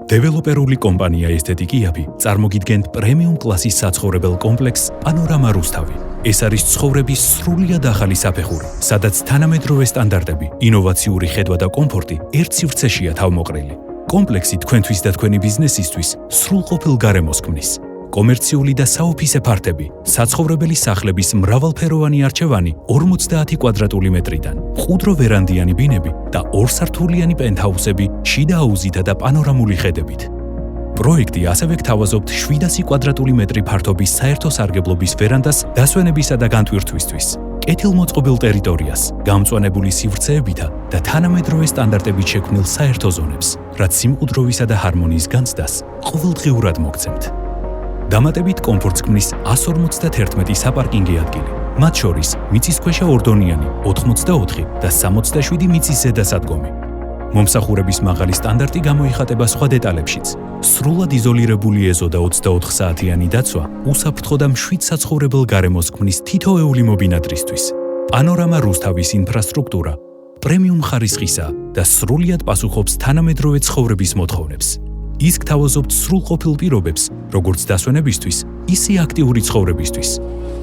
დეველოპერული კომპანია ესთეტიკიაფი წარმოგიდგენთ პრემიუმ კლასის საცხოვრებელ კომპლექსს პანორამა რუსთავი. ეს არის ცხოვრების სრულიად ახალი საფეხური, სადაც თანამედროვე სტანდარტები, ინოვაციური ხედვა და კომფორტი ერთ სივრცეშია თავმოყრილი. კომპლექსი თქვენთვის და თქვენი ბიზნესისთვის სრულყოფილ გარემოს ქმნის. კომერციული და საოფისე ფართები, საცხოვრებელი სახლების მრავალფეროვანი არჩევანი 50 კვადრატული მეტრიდან, მყუდრო ვერანდიანი ბინები და ორსართულიანი პენტჰაუსები შიდა აუზითა და პანორამული ხედებით. პროექტი ასევე გთავაზობთ 700 კვადრატული მეტრი ფართობის საერთო სარგებლობის ვერანდას დასვენებისა და განტვირთვისთვის, კეთილმოწყობილ ტერიტორიას, გამწვანებული სივრცეებითა და თანამედროვე სტანდარტებით შექმნილ საერთო ზონებს, რაც სიმყუდროვისა და ჰარმონიის განცდას ყოველდღიურად მოგცემთ. დამატებით კომფორტს ქმნის 151 საპარკინგი ადგილი, მათ შორის მიწისქვეშა ორდონიანი 84 და 67 მიწის ზედასადგომი. მომსახურების მაღალი სტანდარტი გამოიხატება სხვა დეტალებშიც. სრულად იზოლირებული ეზო და 24 საათიანი დაცვა უსაფრთხო და მშვიდ საცხოვრებელ გარემოს ქმნის თითოეული მობინადრისთვის. პანორამა რუსთავის ინფრასტრუქტურა პრემიუმ ხარისხისა და სრულიად პასუხობს თანამედროვე ცხოვრების მოთხოვნებს. ის გთავაზობთ სრულყოფილ პირობებს, როგორც დასვენებისთვის, ისე აქტიური ცხოვრებისთვის.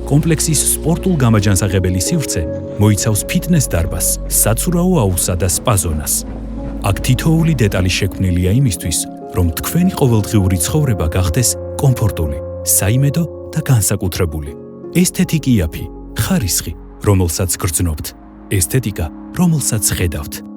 კომპლექსის სპორტულ-გამაჯანსაღებელი სივრცე მოიცავს ფიტნეს დარბაზს, საცურაო აუზსა და სპა ზონას. აქ თითოეული დეტალი შექმნილია იმისთვის, რომ თქვენი ყოველდღიური ცხოვრება გახდეს კომფორტული, საიმედო და განსაკუთრებული. ესთეტიკიაფი, ხარისხი, რომელსაც გრძნობთ, ესთეტიკა, რომელსაც ხედავთ.